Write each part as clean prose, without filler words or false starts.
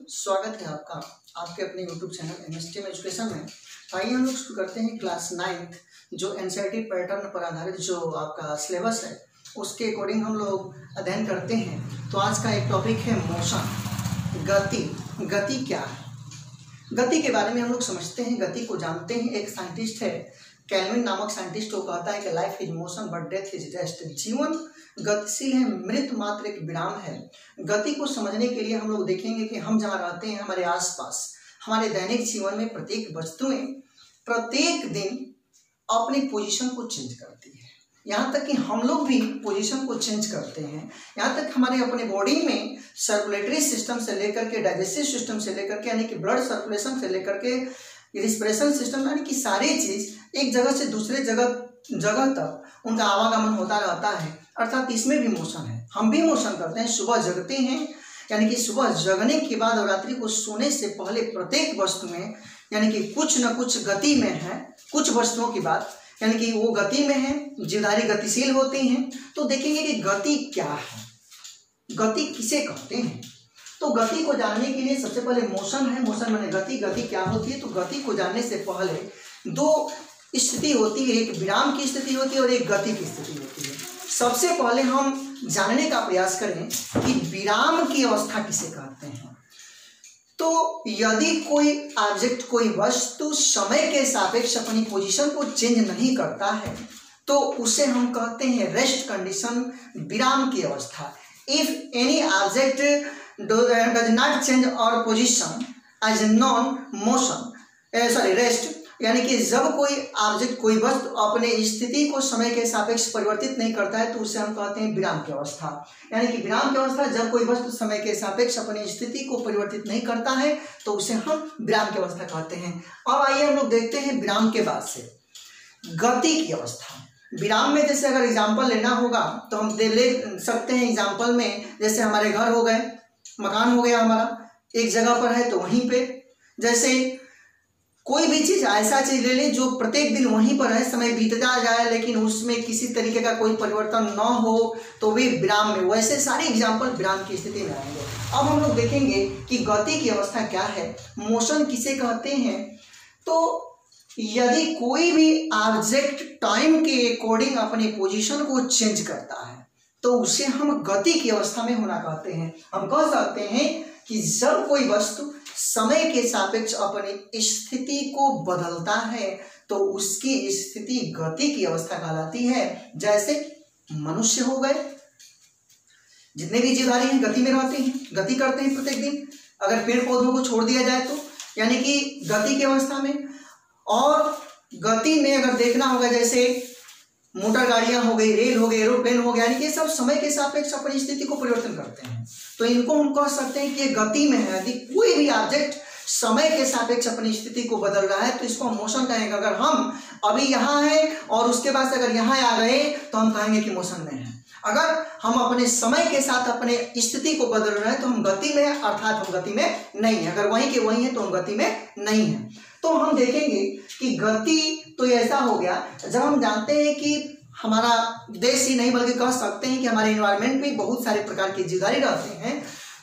स्वागत है आपका आपके अपने YouTube चैनल एमएसटीएम एजुकेशन में। आइए हम लोग शुरू करते हैं क्लास 9 जो एनसीईआरटी पैटर्न पर आधारित जो आपका सिलेबस है उसके अकॉर्डिंग हम लोग अध्ययन करते हैं। तो आज का एक टॉपिक है मोशन, गति। गति क्या है? गति के बारे में हम लोग समझते हैं, गति को जानते हैं। एक साइंटिस्ट है कैल्विन नामक साइंटिस्ट, वो कहता है कि life is motion but death is rest. जीवन गतिशील है, मृत मात्र एक विराम है। गति को समझने के लिए हम लोग देखेंगे कि हम जहाँ रहते हैं, हमारे आसपास, हमारे दैनिक जीवन में प्रत्येक वस्तुएं प्रत्येक दिन अपनी पोजीशन को चेंज करती है। यहाँ तक कि हम लोग भी पोजीशन को चेंज करते हैं। यहाँ तक हमारे अपने बॉडी में सर्कुलेटरी सिस्टम से लेकर के डाइजेस्टिव सिस्टम से लेकर के यानी कि ब्लड सर्कुलेशन से लेकर के रिस्पिरेशन सिस्टम यानी कि सारी चीज एक जगह से दूसरे जगह तक उनका आवागमन होता रहता है। अर्थात इसमें भी मोशन है, हम भी मोशन करते हैं। सुबह जगते हैं यानी कि सुबह जगने के बाद और रात्रि को सोने से पहले प्रत्येक वस्तु में यानी कि कुछ न कुछ गति में है। कुछ वस्तुओं की बात यानी कि वो गति में है, जीवधारी गतिशील होती हैं। तो देखेंगे कि गति क्या है, गति किसे कहते हैं। तो गति को जानने के लिए सबसे पहले मोशन है। मोशन माने गति। गति क्या होती है? तो गति को जानने से पहले दो स्थिति होती है, एक विराम की स्थिति होती है और एक गति की स्थिति होती है। सबसे पहले हम जानने का प्रयास करें कि विराम की अवस्था किसे कहते हैं। तो यदि कोई ऑब्जेक्ट, कोई वस्तु समय के सापेक्ष अपनी पोजीशन को चेंज नहीं करता है तो उसे हम कहते हैं रेस्ट कंडीशन, विराम की अवस्था। If any object does not change our position as non motion rest, यानी कि जब कोई ऑब्जेक्ट, कोई वस्तु अपने स्थिति को समय के सापेक्ष परिवर्तित नहीं करता है तो उसे हम कहते हैं विराम की अवस्था। यानी कि विराम की अवस्था जब कोई वस्तु समय के सापेक्ष अपनी स्थिति को परिवर्तित नहीं करता है तो उसे हम विराम की अवस्था कहते हैं। अब आइए हम लोग देखते हैं विराम के बाद से गति की अवस्था। विराम में जैसे अगर एग्जाम्पल लेना होगा तो हम ले सकते हैं एग्जाम्पल में, जैसे हमारे घर हो गए, मकान हो गया हमारा, एक जगह पर है तो वहीं पे, जैसे कोई भी चीज ऐसा चीज ले लें जो प्रत्येक दिन वहीं पर है, समय बीतता जाए लेकिन उसमें किसी तरीके का कोई परिवर्तन न हो तो वे विराम में। वैसे सारे एग्जाम्पल विराम की स्थिति में आएंगे। अब हम लोग देखेंगे कि गति की अवस्था क्या है, मोशन किसे कहते हैं। तो यदि कोई भी ऑब्जेक्ट टाइम के अकॉर्डिंग अपनी पोजीशन को चेंज करता है तो उसे हम गति की अवस्था में होना कहते हैं। हम कह सकते हैं कि जब कोई वस्तु समय के सापेक्ष अपनी स्थिति को बदलता है तो उसकी स्थिति गति की अवस्था कहलाती है। जैसे मनुष्य हो गए, जितने भी जीवधारी हैं गति में रहते हैं, गति करते हैं प्रत्येक दिन। अगर पेड़ पौधों को छोड़ दिया जाए तो यानी कि गति की अवस्था में। और गति में अगर देखना होगा जैसे मोटर गाड़ियां हो गई, रेल हो गई, एरोप्लेन हो गया, यानी कि सब समय के सापेक्ष अपनी स्थिति को परिवर्तन करते हैं। तो इनको हम कह सकते हैं कि ये गति में है। यदि कोई भी ऑब्जेक्ट समय के सापेक्ष अपनी स्थिति को बदल रहा है तो इसको हम मोशन कहेंगे। अगर हम अभी यहाँ हैं और उसके बाद अगर यहाँ आ गए तो हम कहेंगे कि मोशन में है। अगर हम अपने समय के साथ अपने स्थिति को बदल रहे हैं तो हम गति में है, अर्थात हम गति में नहीं है। अगर वहीं के वहीं है तो हम गति में नहीं है। तो हम देखेंगे कि गति तो ऐसा हो गया जब हम जानते हैं कि हमारा देश ही नहीं बल्कि कह सकते हैं कि हमारे एनवायरनमेंट में बहुत सारे प्रकार के जीवधारी रहते हैं।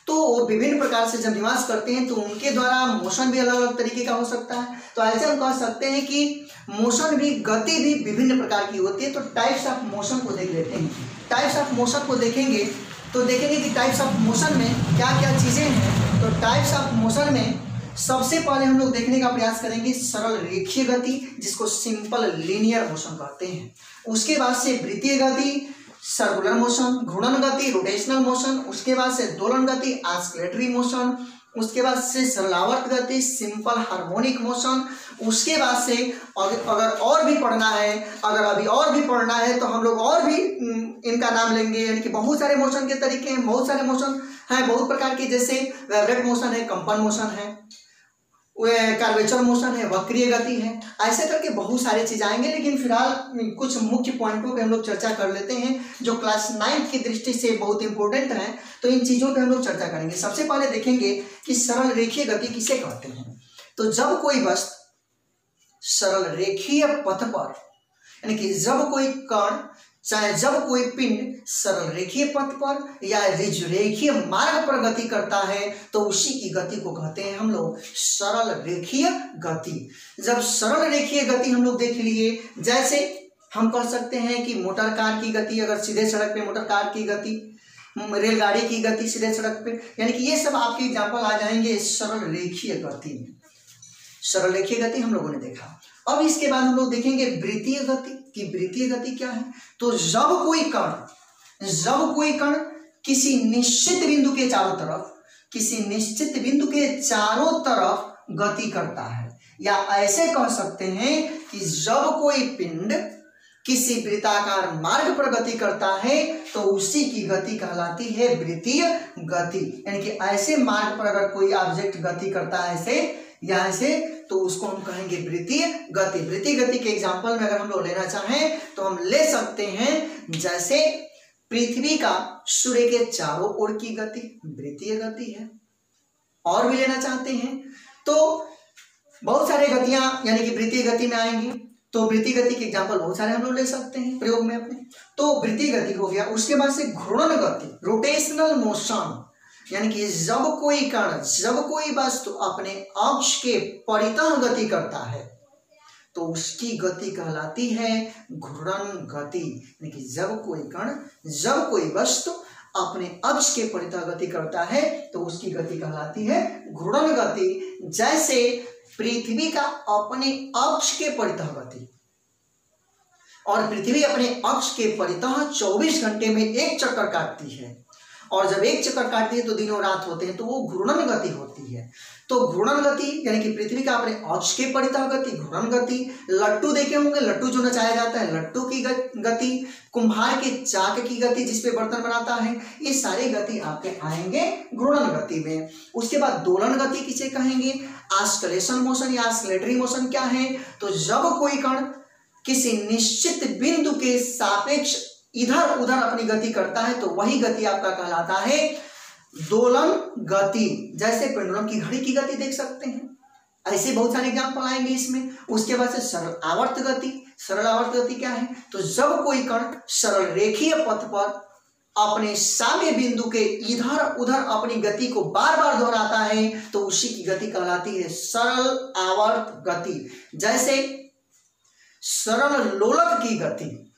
तो वो विभिन्न प्रकार से जब निवास करते हैं तो उनके द्वारा मोशन भी अलग अलग तरीके का हो सकता है। तो ऐसे हम कह सकते हैं कि मोशन भी, गति भी विभिन्न प्रकार की होती है। तो टाइप्स ऑफ मोशन को देख लेते हैं। टाइप्स ऑफ मोशन को देखेंगे तो देखेंगे कि टाइप्स ऑफ मोशन में क्या क्या चीज़ें हैं। तो टाइप्स ऑफ मोशन में सबसे पहले हम लोग देखने का प्रयास करेंगे सरल रेखीय गति, जिसको सिंपल लीनियर मोशन कहते हैं। उसके बाद से वृत्तीय गति, सर्कुलर मोशन, घूर्णन गति, रोटेशनल मोशन। उसके बाद से दोलन गति, ऑस्किलेटरी मोशन। उसके बाद से सरलावर्त गति, सिंपल हार्मोनिक मोशन। उसके बाद से अगर और भी पढ़ना है, अगर अभी और भी पढ़ना है तो हम लोग और भी इनका नाम लेंगे। यानी कि बहुत सारे मोशन के तरीके हैं, बहुत सारे मोशन हैं, बहुत प्रकार के, जैसे वाइब्रेट मोशन है, कंपन मोशन है, कर्वेचर मोशन है, वक्रीय गति है। ऐसे करके बहुत सारे चीज आएंगे, लेकिन फिलहाल कुछ मुख्य पॉइंटों पे हम लोग चर्चा कर लेते हैं जो क्लास 9 की दृष्टि से बहुत इंपॉर्टेंट हैं। तो इन चीजों पे हम लोग चर्चा करेंगे। सबसे पहले देखेंगे कि सरल रेखीय गति किसे कहते हैं। तो जब कोई वस्तु सरल रेखीय पथ पर यानी कि जब कोई कण चाहे जब कोई पिंड सरल रेखीय पथ पर या रेखीय मार्ग पर गति करता है तो उसी की गति को कहते हैं हम लोग सरल रेखीय गति। जब सरल रेखीय गति हम लोग देख लिए, जैसे हम कह सकते हैं कि मोटर कार की गति, अगर सीधे सड़क पे मोटर कार की गति, रेलगाड़ी की गति सीधे सड़क पे, यानी कि ये सब आपके एग्जाम्पल आ जाएंगे सरल रेखीय गति में। सरल रेखीय गति हम लोगों ने देखा। अब इसके बाद हम लोग देखेंगे वृत्तीय गति कि वृत्तीय गति क्या है। तो जब कोई कण किसी निश्चित बिंदु के चारों तरफ गति करता है, या ऐसे कह सकते हैं कि जब कोई पिंड किसी वृत्ताकार मार्ग पर गति करता है तो उसी की गति कहलाती है वृत्तीय गति। यानी कि ऐसे मार्ग पर अगर कोई ऑब्जेक्ट गति करता है ऐसे या ऐसे, तो उसको हम कहेंगे वृत्तीय गति। वृत्तीय गति के एग्जाम्पल में अगर हम लोग लेना चाहें तो हम ले सकते हैं, जैसे पृथ्वी का सूर्य के चारों ओर की गति वृत्तीय गति है। और भी लेना चाहते हैं तो बहुत सारे गतियां यानी कि वृत्तीय गति में आएंगी। तो वृत्तीय गति के एग्जाम्पल बहुत सारे हम लोग ले सकते हैं प्रयोग में अपने। तो वृत्तीय गति हो गया। उसके बाद से घूर्णन गति, रोटेशनल मोशन, यानी कि जब कोई वस्तु अपने अक्ष के परितः गति करता है तो उसकी गति कहलाती है घूर्णन गति। यानी कि जब कोई वस्तु अपने अक्ष के परितः गति करता है तो उसकी गति कहलाती है घूर्णन गति। जैसे पृथ्वी का अपने अक्ष के परितः गति, और पृथ्वी अपने अक्ष के परितः 24 घंटे में एक चक्कर काटती है, और जब एक चक्कर काटती है तो दिनों रात होते हैं, तो वो घूर्णन गति होती है। तो घूर्णन गति यानी कि पृथ्वी का अपने अक्ष के परितः गति घूर्णन गति। लट्टू देखे होंगे, लट्टू जो नचाया जाता है, लट्टू की गति, कुम्हार के चाक की गति जिसपे बर्तन बनाता है, ये सारे गति आपके आएंगे घूर्णन गति में। उसके बाद दोलन गति किसे कहेंगे, ऑस्किलेशन मोशन या ऑस्किलेटरी मोशन क्या है। तो जब कोई कण किसी निश्चित बिंदु के सापेक्ष इधर उधर अपनी गति करता है तो वही गति आपका कहलाता है दोलन गति। जैसे पेंडुलम की घड़ी की गति देख सकते हैं, ऐसे बहुत सारे एग्जाम्पल आएंगे इसमें। उसके बाद से सरल आवर्त गति। सरल आवर्त गति क्या है, तो जब कोई कण सरल रेखीय पथ पर अपने साम्य बिंदु के इधर उधर अपनी गति को बार बार दोहराता है तो उसी की गति कहलाती है सरल आवर्त गति। जैसे सरल लोलक की गति,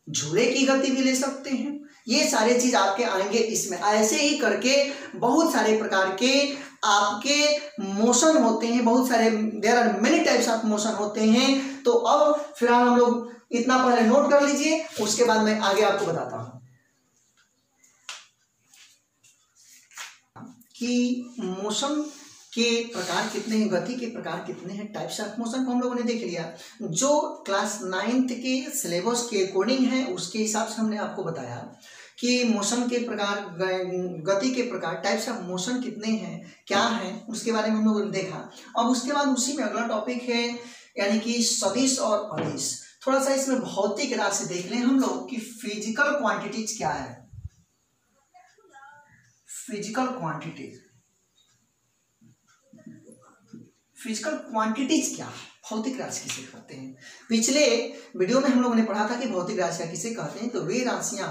झूले की गति भी ले सकते हैं। ये सारे चीज आपके आएंगे इसमें। ऐसे ही करके बहुत सारे प्रकार के आपके मोशन होते हैं, बहुत सारे, there are many types of motion होते हैं। तो अब फिलहाल हम लोग इतना पहले नोट कर लीजिए, उसके बाद मैं आगे आपको बताता हूं कि मोशन के प्रकार कितने हैं, गति के प्रकार कितने हैं, टाइप्स ऑफ मोशन को हम लोगों ने देख लिया। जो क्लास 9th के सिलेबस के अकॉर्डिंग है उसके हिसाब से हमने आपको बताया कि मोशन के प्रकार, गति के प्रकार, टाइप्स ऑफ मोशन कितने हैं, क्या है, उसके बारे में हम लोगों ने देखा। अब उसके बाद उसी में अगला टॉपिक है यानी कि सदिश और अदिश। थोड़ा सा इसमें भौतिक राशि देख लें हम लोग कि फिजिकल क्वांटिटीज क्या है। फिजिकल क्वांटिटीज क्या है, भौतिक राशि किसे कहते हैं। पिछले वीडियो में हम लोगों ने पढ़ा था कि भौतिक राशियां किसे कहते हैं। तो वे राशियां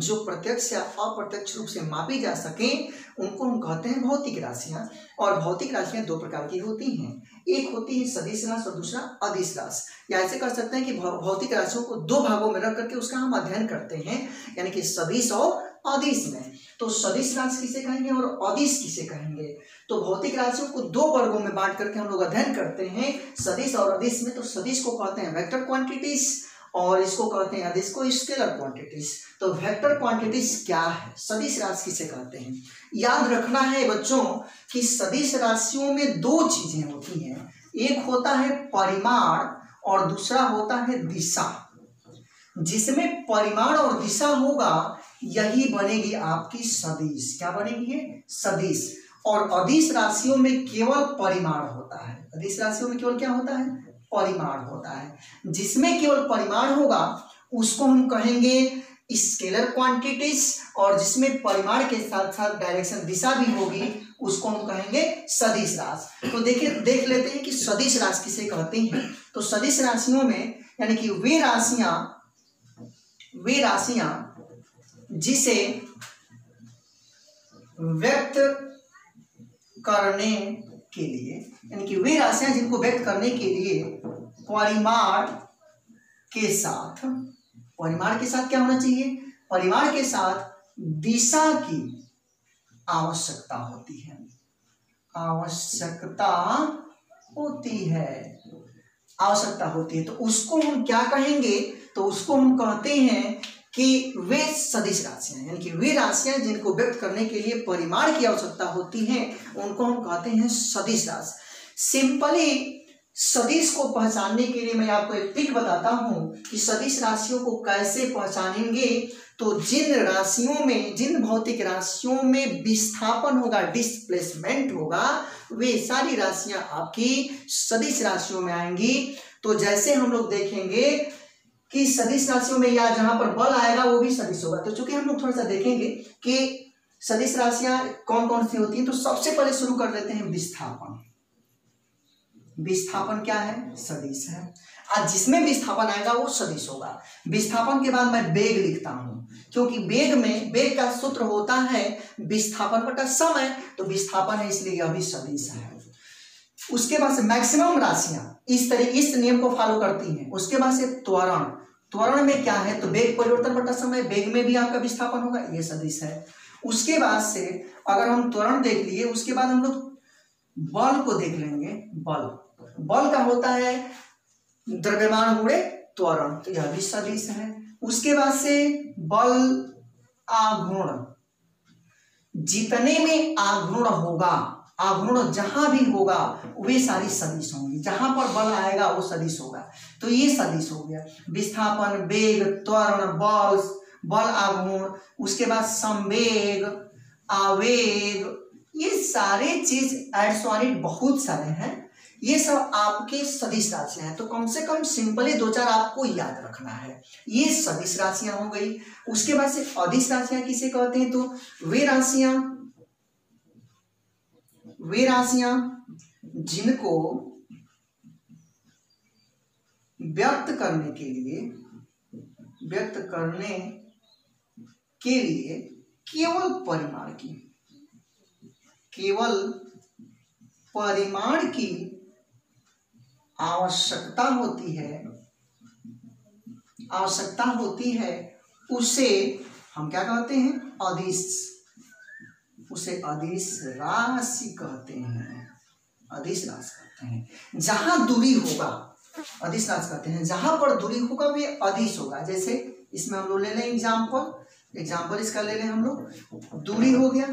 जो प्रत्यक्ष या अप्रत्यक्ष रूप से मापी जा सके उनको हम कहते हैं भौतिक राशियां। और भौतिक राशियां दो प्रकार की होती हैं, एक होती है सदिश राशि और दूसरा अदिश राशि। या ऐसे कह सकते हैं कि भौतिक राशियों को दो भागों में रख करके उसका हम अध्ययन करते हैं, यानी कि सदिश और अदिश में। तो सदिश राशि किसे कहेंगे और अदिश किसे कहेंगे। तो भौतिक राशियों को दो वर्गों में बांट करके हम लोग अध्ययन करते हैं, सदिश और अदिश में। तो सदिश को कहते हैं वेक्टर क्वांटिटीज और इसको कहते हैं अदिश को स्केलर क्वांटिटीज। तो वेक्टर क्वांटिटीज क्या है, सदिश राशि किसे कहते हैं। याद रखना है बच्चों कि सदिश राशियों में दो चीजें होती हैं, एक होता है परिमाण और दूसरा होता है दिशा। जिसमें परिमाण और दिशा होगा यही बनेगी आपकी सदिश। क्या बनेगी ये, सदिश। और अदिश राशियों में केवल परिमाण होता है। अदिश राशियों में केवल क्या होता है, परिमाण होता है। जिसमें केवल परिमाण होगा उसको हम कहेंगे स्केलर क्वांटिटीज, और जिसमें परिमाण के साथ साथ डायरेक्शन दिशा भी होगी उसको हम कहेंगे सदिश राशि। तो देखिए, देख लेते हैं कि सदिश राशि किसे कहते हैं। तो सदिश राशियों में यानी कि वे वे राशियां जिसे व्यक्त करने के लिए, यानी कि वे राशियां जिनको व्यक्त करने के लिए परिमाण के साथ क्या होना चाहिए? परिमाण के साथ दिशा की आवश्यकता होती है। आवश्यकता होती है तो उसको हम क्या कहेंगे? तो उसको हम कहते हैं कि वे सदिश राशियां, यानी कि वे राशियां जिनको व्यक्त करने के लिए परिमाण की आवश्यकता होती है उनको हम कहते हैं सदिश राशि। सिंपली सदिश को पहचानने के लिए मैं आपको एक ट्रिक बताता हूं कि सदिश राशियों को कैसे पहचानेंगे। तो जिन भौतिक राशियों में विस्थापन होगा, डिस्प्लेसमेंट होगा, वे सारी राशियां आपकी सदिश राशियों में आएंगी। तो जैसे हम लोग देखेंगे कि सदिश राशियों में या जहां पर बल आएगा वो भी सदिश होगा। तो चूंकि हम लोग थोड़ा सा देखेंगे कि सदिश राशियां कौन कौन सी होती हैं, तो सबसे पहले शुरू कर लेते हैं विस्थापन। विस्थापन क्या है? सदिश है। आज जिसमें विस्थापन आएगा वो सदिश होगा। विस्थापन के बाद मैं वेग लिखता हूं, क्योंकि वेग का सूत्र होता है विस्थापन बटा समय, तो विस्थापन है इसलिए यह भी सदिश है। उसके बाद से मैक्सिमम राशियां इस नियम को फॉलो करती हैं। उसके बाद से त्वरण में क्या है? तो वेग परिवर्तन बटा समय, वेग में भी आपका विस्थापन होगा, ये सदिश है। उसके बाद से अगर हम त्वरण देख लिए, उसके बाद हम लोग बल को देख लेंगे। बल का होता है द्रव्यमान गुणे त्वरण, तो यह भी सदिश है। उसके बाद से बल आघूर्ण, जितने में आघूर्ण जहां भी होगा वे सारी सदिश होंगी। जहां पर बल आएगा वो सदिश होगा, तो ये सदिश हो गया। विस्थापन, वेग, त्वरण, बल आघूर्ण, उसके बाद संवेग, आवेग, ये सारे चीज एडसोनिट बहुत सारे हैं, ये सब आपके सदिश राशियां हैं। तो कम से कम सिंपली 2-4 आपको याद रखना है। ये सदिश राशियां हो गई। उसके बाद से अदिश राशियां किसे कहते हैं? तो वे राशियां जिनको व्यक्त करने के लिए केवल परिमाण की आवश्यकता होती है, उसे हम क्या कहते हैं? उसे अदिश राशि कहते हैं। जहां दूरी होगा अदिश राशि कहते हैं, जहां पर दूरी होगा वे अदिश होगा। जैसे इसमें हम लोग ले लें एग्जाम्पल इसका ले लें हम लोग। दूरी हो गया,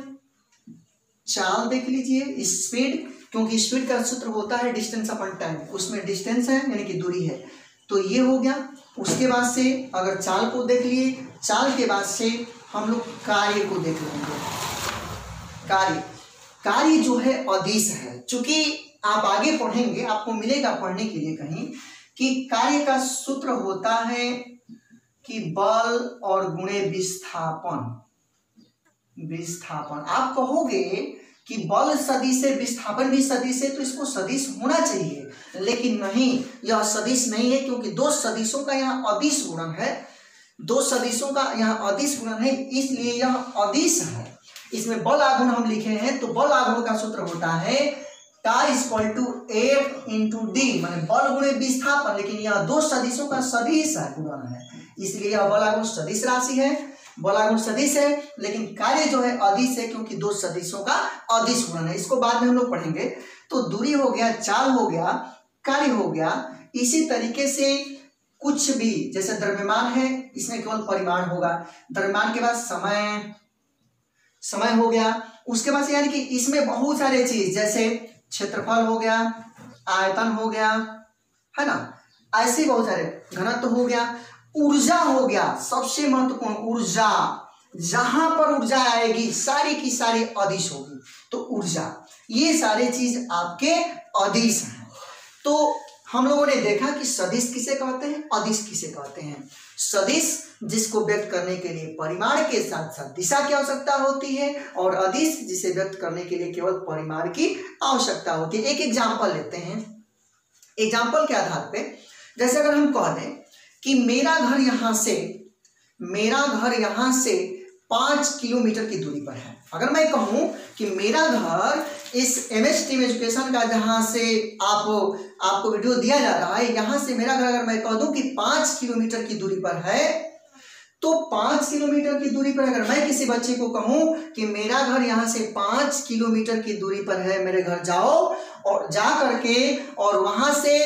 चाल देख लीजिए, स्पीड, क्योंकि स्पीड का सूत्र होता है डिस्टेंस अपॉन टाइम, उसमें डिस्टेंस है यानी कि दूरी है, तो ये हो गया। उसके बाद से अगर चाल को देख लिए, चाल के बाद से हम लोग कार्य को देख लेंगे। कार्य जो है अदिश है। चूंकि आप आगे पढ़ेंगे, आपको मिलेगा पढ़ने के लिए कहीं कि कार्य का सूत्र होता है कि बल और गुणे विस्थापन। आप कहोगे कि बल सदिश है, विस्थापन भी सदिश है, तो इसको सदिश होना चाहिए, लेकिन नहीं, यह सदिश नहीं है, क्योंकि दो सदिशों का यहाँ अदिश गुणन है, इसलिए यह अदिश है। इसमें बल आघूर्ण हम लिखे हैं, तो बल आघूर्ण का सूत्र होता है F × D, माने बल गुणे विस्थापन, लेकिन यह दो सदिशों का सदिश है, गुणन है, इसलिए यह बल आघूर्ण सदिश राशि है। बल आघूर्ण सदिश है, लेकिन कार्य जो है अदिश है, क्योंकि दो सदिशों का अदिश गुणन है। इसको बाद में हम लोग पढ़ेंगे। तो दूरी हो गया, चाल हो गया, कार्य हो गया। इसी तरीके से कुछ भी, जैसे द्रव्यमान है, इसमें केवल परिमाण होगा। द्रव्यमान के बाद समय हो गया। उसके बाद से यानी कि इसमें बहुत सारे चीज, जैसे क्षेत्रफल हो गया, आयतन हो गया, है ना, ऐसे बहुत सारे, घनत्व हो गया, ऊर्जा हो गया, सबसे महत्वपूर्ण ऊर्जा, जहां पर ऊर्जा आएगी सारी की सारी अदिश होगी, तो ऊर्जा, ये सारे चीज आपके अदिश हैं। तो हम लोगों ने देखा कि सदिश किसे कहते हैं, अदिश किसे कहते हैं। सदिश जिसको व्यक्त करने के लिए परिमाण के साथ साथ दिशा की आवश्यकता होती है, और अदिश जिसे व्यक्त करने के लिए केवल परिमाण की आवश्यकता होती है। एक एग्जाम्पल लेते हैं। एग्जाम्पल के आधार पे, जैसे अगर हम कह दें कि मेरा घर यहां से मेरा घर यहाँ से 5 किलोमीटर की दूरी पर है। अगर मैं कहूँ कि मेरा घर इस MS टीम एजुकेशन का जहाँ से आपको वीडियो दिया जा रहा है, यहाँ से मेरा घर अगर मैं कह दूँ कि 5 किलोमीटर की दूरी पर है, तो 5 किलोमीटर की दूरी पर अगर मैं किसी बच्चे को कहूँ कि मेरा घर यहाँ से 5 किलोमीटर की दूरी पर है, मेरे घर जाओ और जा करके और वहां से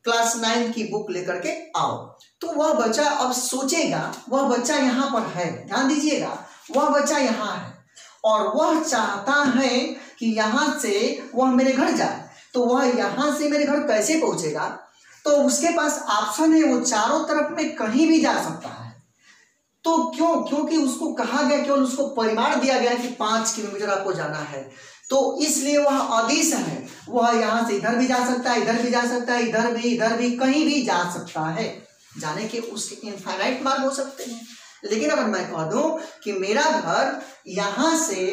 क्लास 9 की बुक लेकर के आओ, तो वह बच्चा अब सोचेगा, वह बच्चा यहाँ पर है, ध्यान दीजिएगा, वह बच्चा यहाँ है और वह चाहता है कि यहाँ से वह मेरे घर जाए, तो वह यहाँ से मेरे घर कैसे पहुंचेगा? तो उसके पास ऑप्शन है, वो चारों तरफ में कहीं भी जा सकता है। तो क्योंकि उसको कहा गया, केवल उसको परिमाण दिया गया कि 5 किलोमीटर आपको जाना है, तो इसलिए वह अदिश है, वह यहाँ से इधर भी जा सकता है, इधर भी जा सकता है, इधर भी कहीं भी जा सकता है। जाने के उसके इनफाइनाइट मार्ग हो सकते हैं, लेकिन अगर मैं कह दूं कि मेरा घर यहाँ से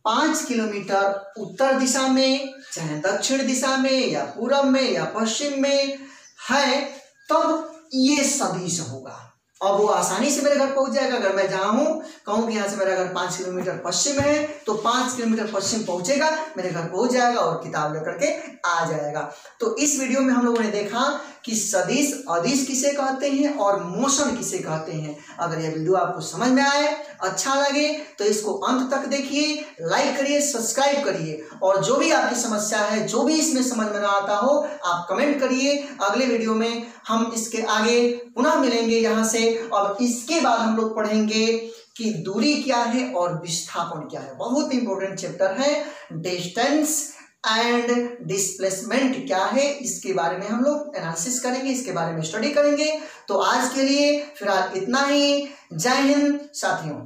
5 किलोमीटर उत्तर दिशा में, चाहे दक्षिण दिशा में या पूरब में या पश्चिम में है, तब ये सदिश होगा। अब वो आसानी से मेरे घर पहुंच जाएगा। अगर मैं कहूँ कि यहाँ से मेरा घर 5 किलोमीटर पश्चिम है, तो 5 किलोमीटर पश्चिम पहुंचेगा, मेरे घर पहुंच जाएगा और किताब लेकर के आ जाएगा। तो इस वीडियो में हम लोगों ने देखा कि सदिश, अदिश किसे कहते हैं और मोशन किसे कहते हैं। अगर यह वीडियो आपको समझ में आए, अच्छा लगे, तो इसको अंत तक देखिए, लाइक करिए, सब्सक्राइब करिए, और जो भी आपकी समस्या है, जो भी इसमें समझ में ना आता हो, आप कमेंट करिए। अगले वीडियो में हम इसके आगे पुनः मिलेंगे यहाँ से, और इसके बाद हम लोग पढ़ेंगे कि दूरी क्या है और विस्थापन क्या है। बहुत इंपॉर्टेंट चैप्टर है। डिस्टेंस एंड डिस्प्लेसमेंट क्या है, इसके बारे में हम लोग एनालिसिस करेंगे, इसके बारे में स्टडी करेंगे। तो आज के लिए फिलहाल इतना ही। जय हिंद साथियों।